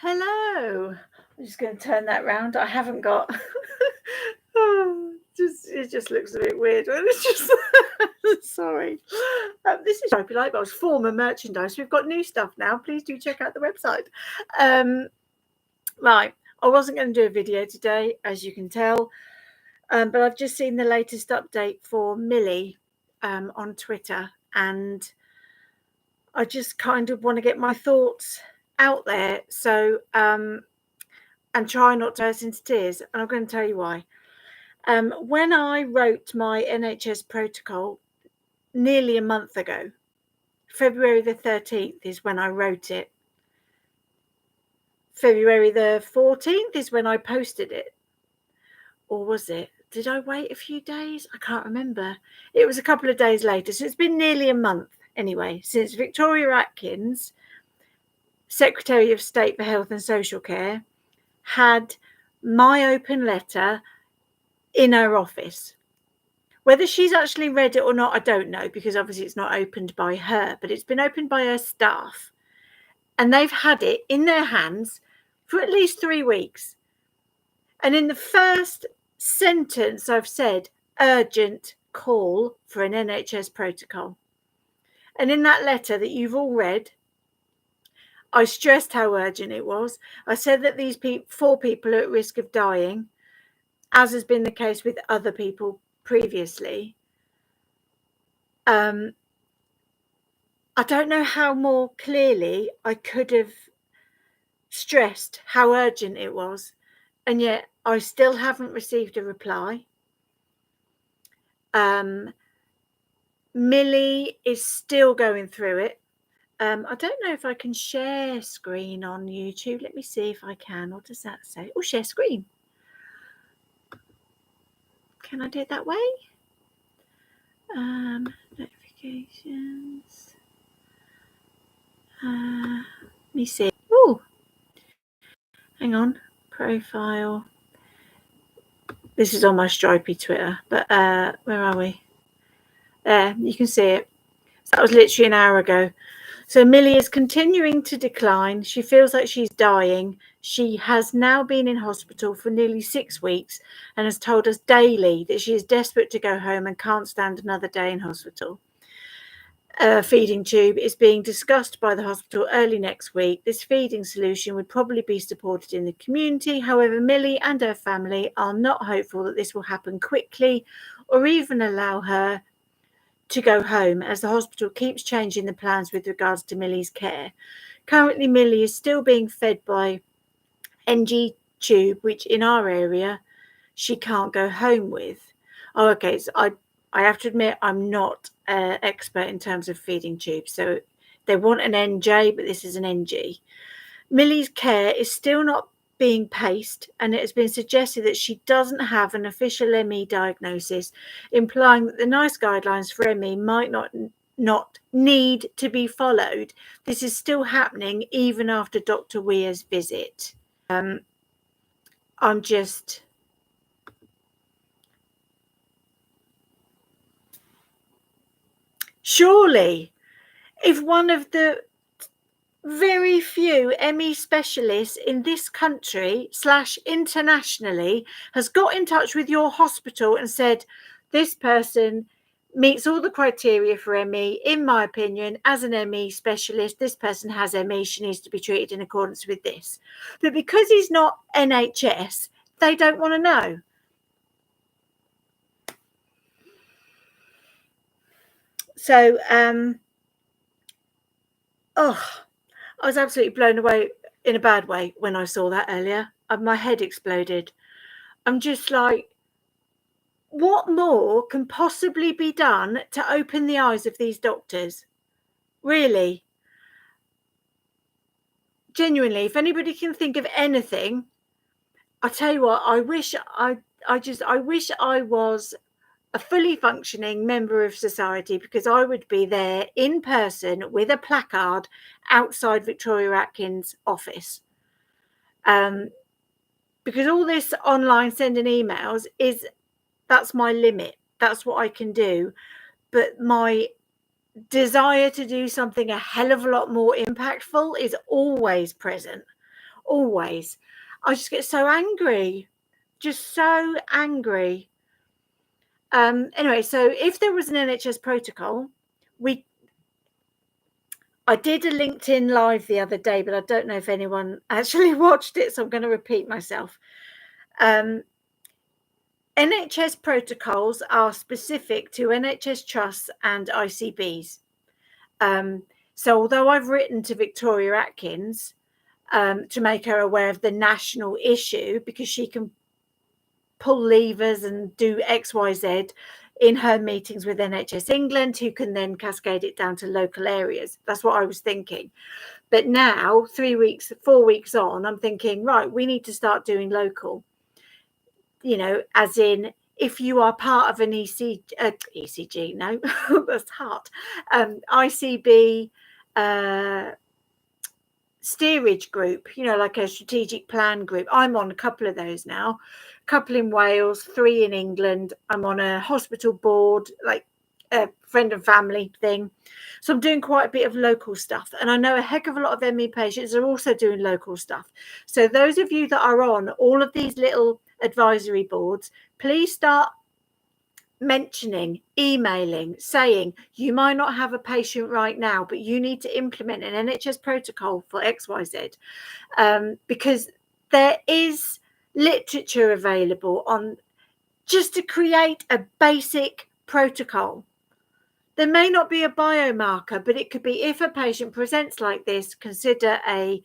Hello. I'm just going to turn that round. I haven't got. It just looks a bit weird when it's just. Sorry. This is Stripey Light Bulbs, former merchandise. We've got new stuff now. Please do check out the website. Right. I wasn't going to do a video today, as you can tell, but I've just seen the latest update for Millie on Twitter, and I just kind of want to get my thoughts out there. So, and try not to burst into tears. And I'm going to tell you why. When I wrote my NHS Protocol nearly a month ago, February the 13th is when I wrote it. February the 14th is when I posted it. Or was it? Did I wait a few days? I can't remember. It was a couple of days later. So it's been nearly a month anyway, since Victoria Atkins, Secretary of State for Health and Social Care, had my open letter in her office. Whether she's actually read it or not, I don't know, because obviously it's not opened by her, but it's been opened by her staff. And they've had it in their hands for at least 3 weeks. And in the first sentence, I've said, urgent call for an NHS protocol. And in that letter that you've all read, I stressed how urgent it was. I said that these 4 people are at risk of dying, as has been the case with other people previously. I don't know how more clearly I could have stressed how urgent it was, and yet I still haven't received a reply. Millie is still going through it. I don't know if I can share screen on YouTube. Let me see if I can. What does that say? Oh, share screen. Can I do it that way? Notifications. Let me see. Oh, hang on. Profile. This is on my Stripey Twitter, but where are we? There, you can see it. So that was literally an hour ago. So Millie is continuing to decline. She feels like she's dying. She has now been in hospital for nearly 6 weeks and has told us daily that she is desperate to go home and can't stand another day in hospital. A feeding tube is being discussed by the hospital early next week. This feeding solution would probably be supported in the community. However, Millie and her family are not hopeful that this will happen quickly or even allow her to go home, as the hospital keeps changing the plans with regards to Millie's care. Currently, Millie is still being fed by NG tube, which in our area she can't go home with. Oh, okay. So I have to admit I'm not an expert in terms of feeding tubes. So they want an NJ, but this is an NG. Millie's care is still not being paced, and it has been suggested that she doesn't have an official ME diagnosis, implying that the NICE guidelines for ME might not need to be followed. This is still happening even after Dr. Weir's visit. I'm just... Surely, if one of the very few ME specialists in this country / internationally has got in touch with your hospital and said, this person meets all the criteria for ME, in my opinion, as an ME specialist, this person has ME, she needs to be treated in accordance with this. But because he's not NHS, they don't want to know. So, I was absolutely blown away in a bad way when I saw that earlier. My head exploded. I'm just like, what more can possibly be done to open the eyes of these doctors? Really? Genuinely, if anybody can think of anything, I tell you what, I wish I was a fully functioning member of society, because I would be there in person with a placard outside Victoria Atkins' office. Because all this online sending emails that's my limit. That's what I can do. But my desire to do something a hell of a lot more impactful is always present. always. I just get so angry, just so angry. Anyway, so if there was an NHS protocol, I did a LinkedIn live the other day, but I don't know if anyone actually watched it, so I'm going to repeat myself. NHS protocols are specific to NHS trusts and ICBs. So although I've written to Victoria Atkins to make her aware of the national issue, because she can pull levers and do XYZ in her meetings with NHS England, who can then cascade it down to local areas. That's what I was thinking. But now, 3 weeks, 4 weeks on, I'm thinking, right, we need to start doing local. You know, as in, if you are part of an ECG, no, that's heart, ICB steerage group, you know, like a strategic plan group. I'm on a couple of those now, a couple in Wales, 3 in England. I'm on a hospital board, like a friend and family thing. So I'm doing quite a bit of local stuff. And I know a heck of a lot of ME patients are also doing local stuff. So those of you that are on all of these little advisory boards, please start mentioning, emailing, saying you might not have a patient right now, but you need to implement an NHS protocol for XYZ, because there is literature available on just to create a basic protocol. There may not be a biomarker, but it could be, if a patient presents like this, consider a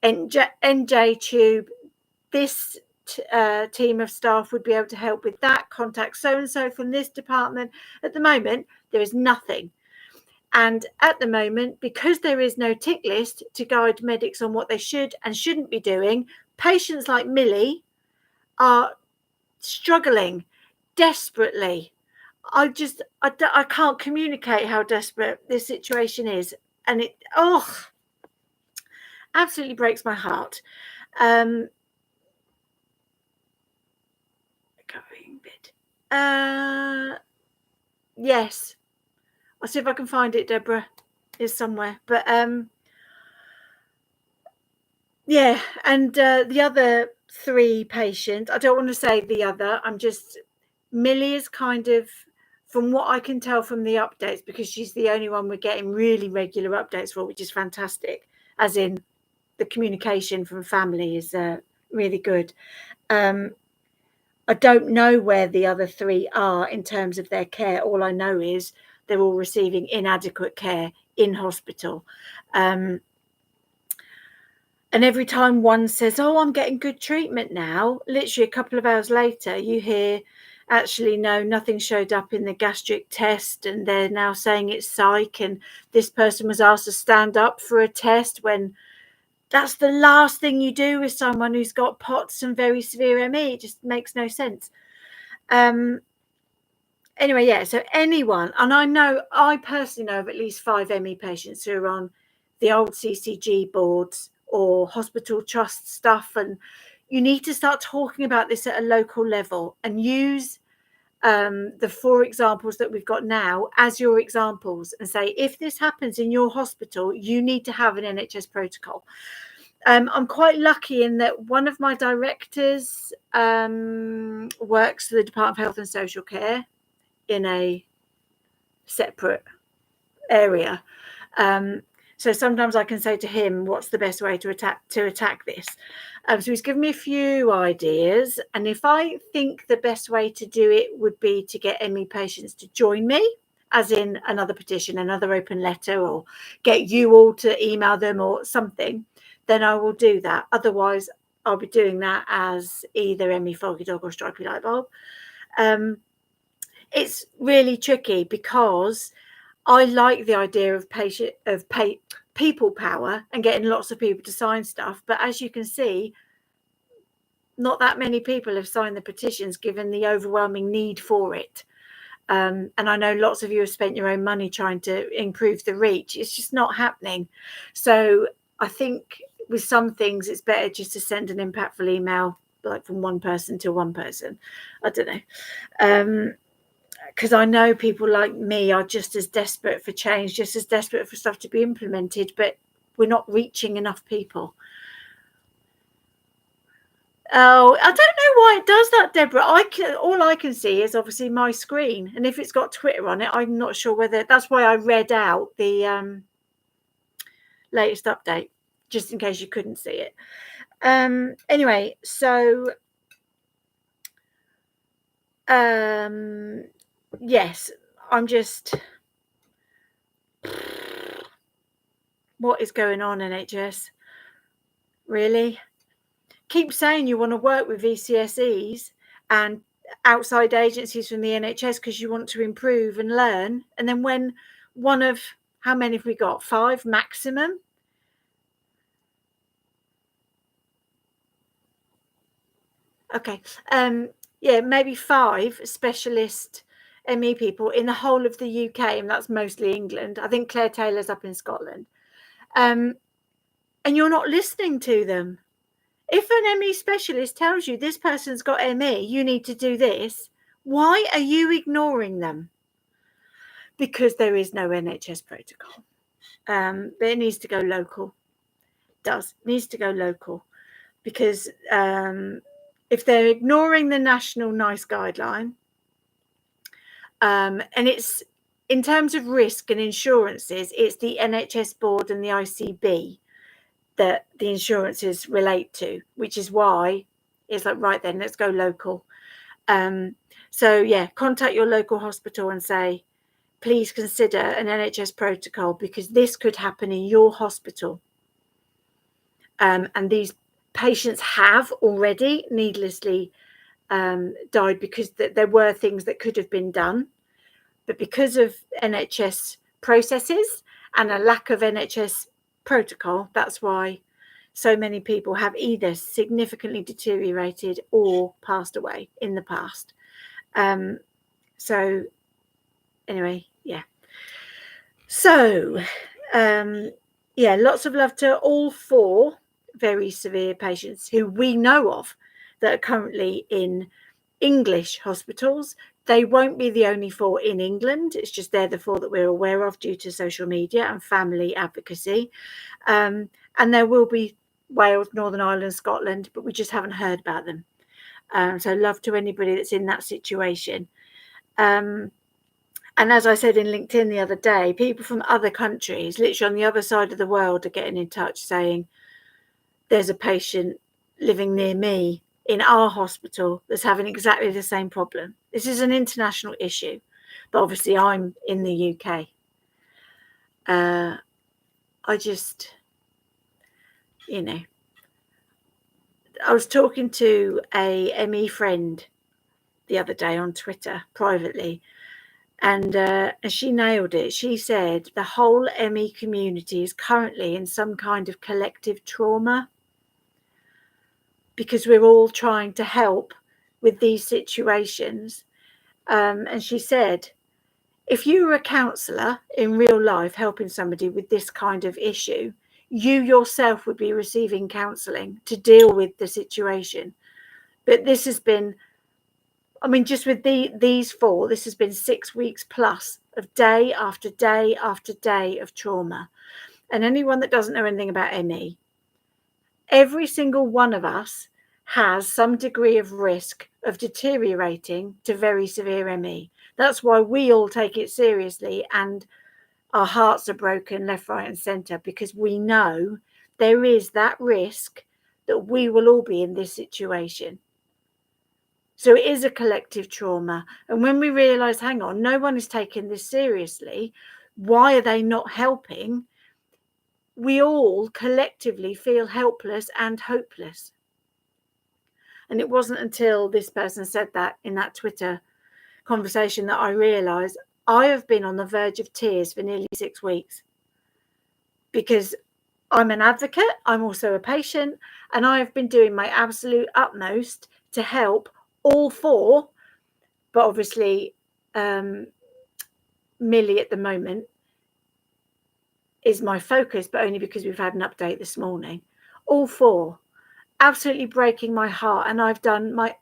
NJ tube. This team of staff would be able to help with that. Contact so and so from this department. At the moment, there is nothing. And at the moment, because there is no tick list to guide medics on what they should and shouldn't be doing, patients like Millie are struggling desperately. I can't communicate how desperate this situation is, and it absolutely breaks my heart. Going bit. Yes, I'll see if I can find it. Deborah is somewhere, but yeah. And the other 3 patients, I don't want to say the other. I'm just, Millie is kind of, from what I can tell from the updates, because she's the only one we're getting really regular updates for, which is fantastic, as in the communication from family is really good. I don't know where the other 3 are in terms of their care. All I know is they're all receiving inadequate care in hospital. And every time one says, oh, I'm getting good treatment now, literally a couple of hours later, you hear, actually, no, nothing showed up in the gastric test, and they're now saying it's psych, and this person was asked to stand up for a test, when that's the last thing you do with someone who's got POTS and very severe ME. It just makes no sense. Anyway, yeah, so anyone, and I personally know of at least 5 ME patients who are on the old CCG boards or hospital trust stuff, and you need to start talking about this at a local level and use the 4 examples that we've got now as your examples, and say, if this happens in your hospital, you need to have an NHS protocol. I'm quite lucky in that one of my directors works for the Department of Health and Social Care in a separate area. So sometimes I can say to him, what's the best way to attack this? So he's given me a few ideas. And if I think the best way to do it would be to get ME patients to join me, as in another petition, another open letter, or get you all to email them or something, then I will do that. Otherwise, I'll be doing that as either ME Foggy Dog or Stripy Light Bulb. It's really tricky because I like the idea of people power and getting lots of people to sign stuff. But as you can see, not that many people have signed the petitions, given the overwhelming need for it. And I know lots of you have spent your own money trying to improve the reach. It's just not happening. So I think with some things, it's better just to send an impactful email, like from one person to one person. I don't know. Because I know people like me are just as desperate for change, just as desperate for stuff to be implemented, but we're not reaching enough people. Oh, I don't know why it does that, Deborah. All I can see is obviously my screen, and if it's got Twitter on it, I'm not sure whether that's why I read out the latest update, just in case you couldn't see it. Anyway, so yes, I'm just, what is going on, NHS? Really? Keep saying you want to work with VCSEs and outside agencies from the NHS because you want to improve and learn, and then when one of, how many have we got? 5 maximum? Okay. Yeah, maybe 5 specialist ME people in the whole of the UK, and that's mostly England. I think Claire Taylor's up in Scotland. And you're not listening to them. If an ME specialist tells you this person's got ME, you need to do this, why are you ignoring them? Because there is no NHS protocol. But it needs to go local. It needs to go local. Because if they're ignoring the national NICE guideline, and it's, in terms of risk and insurances, it's the NHS board and the ICB that the insurances relate to, which is why it's like, right then, let's go local. So yeah, contact your local hospital and say, please consider an NHS protocol because this could happen in your hospital. And these patients have already needlessly died because there were things that could have been done. But because of NHS processes and a lack of NHS protocol, that's why so many people have either significantly deteriorated or passed away in the past. So anyway, yeah. So, yeah, lots of love to all 4 very severe patients who we know of that are currently in English hospitals. They won't be the only 4 in England. It's just they're the 4 that we're aware of due to social media and family advocacy. And there will be Wales, Northern Ireland, Scotland, but we just haven't heard about them. So love to anybody that's in that situation. And as I said in LinkedIn the other day, people from other countries, literally on the other side of the world, are getting in touch saying, there's a patient living near me in our hospital that's having exactly the same problem. This is an international issue, but obviously I'm in the UK. I just, you know, I was talking to a ME friend the other day on Twitter privately, and she nailed it. She said the whole ME community is currently in some kind of collective trauma because we're all trying to help with these situations. And she said, if you were a counsellor in real life helping somebody with this kind of issue, you yourself would be receiving counselling to deal with the situation. But this has been, I mean, just with these 4, this has been 6 weeks plus of day after day after day of trauma. And anyone that doesn't know anything about ME, every single one of us has some degree of risk of deteriorating to very severe ME. That's why we all take it seriously and our hearts are broken left, right and centre, because we know there is that risk that we will all be in this situation. So it is a collective trauma. And when we realise, hang on, no one is taking this seriously, why are they not helping? We all collectively feel helpless and hopeless. And it wasn't until this person said that in that Twitter conversation that I realised I have been on the verge of tears for nearly 6 weeks because I'm an advocate, I'm also a patient, and I have been doing my absolute utmost to help all 4, but obviously Millie at the moment is my focus, but only because we've had an update this morning. All 4, absolutely breaking my heart, and I've done my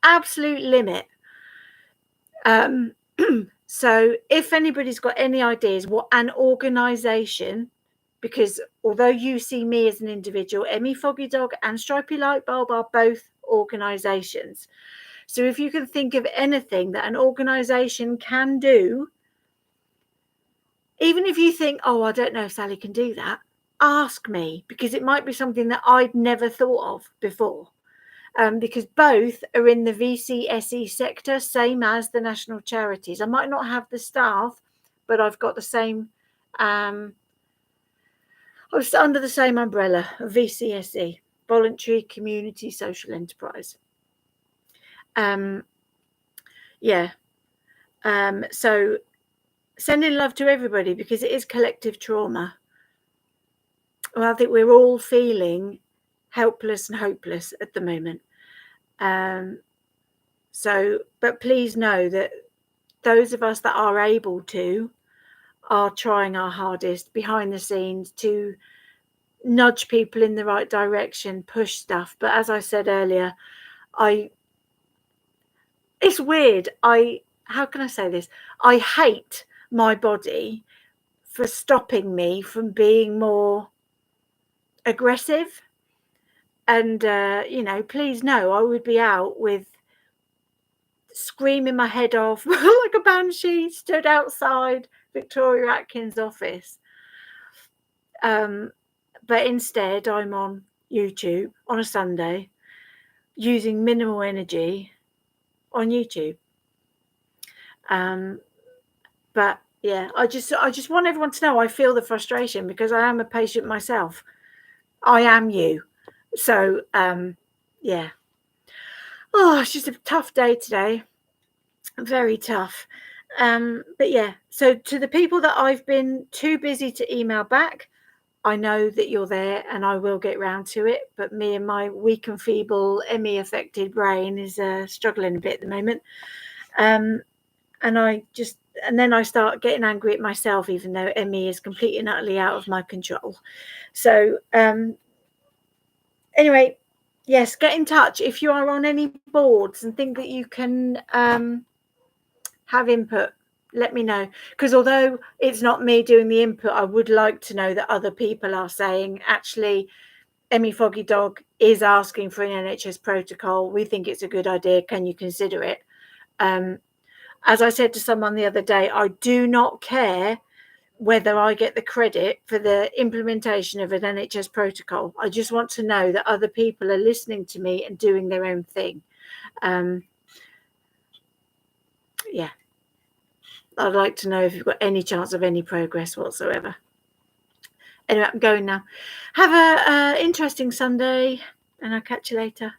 absolute limit. So if anybody's got any ideas what an organisation because although you see me as an individual, Emmy Foggy Dog and Stripy Light Bulb are both organisations. So if you can think of anything that an organisation can do, even if you think, oh, I don't know if Sally can do that, ask me, because it might be something that I'd never thought of before. Because both are in the VCSE sector, same as the national charities. I might not have the staff, but I've got the same, I was under the same umbrella of VCSE, Voluntary Community Social Enterprise. So sending love to everybody, because it is collective trauma. Well, I think we're all feeling helpless and hopeless at the moment. But please know that those of us that are able to are trying our hardest behind the scenes to nudge people in the right direction, push stuff. But as I said earlier, it's weird. How can I say this? I hate my body for stopping me from being more aggressive. And, please know I would be out with screaming my head off like a banshee, stood outside Victoria Atkins' office. But instead, I'm on YouTube on a Sunday using minimal energy on YouTube. But yeah, I just want everyone to know I feel the frustration, because I am a patient myself. I am you. So, yeah. Oh, it's just a tough day today. Very tough. But yeah, so to the people that I've been too busy to email back, I know that you're there and I will get round to it. But me and my weak and feeble ME affected brain is struggling a bit at the moment. And then I start getting angry at myself, even though ME is completely and utterly out of my control. So anyway, yes, get in touch if you are on any boards and think that you can have input. Let me know, because although it's not me doing the input, I would like to know that other people are saying, actually, Emmy Foggy Dog is asking for an NHS protocol. We think it's a good idea. Can you consider it? As I said to someone the other day, I do not care whether I get the credit for the implementation of an NHS protocol. I just want to know that other people are listening to me and doing their own thing. Yeah. I'd like to know if you've got any chance of any progress whatsoever. Anyway, I'm going now. Have a interesting Sunday, and I'll catch you later.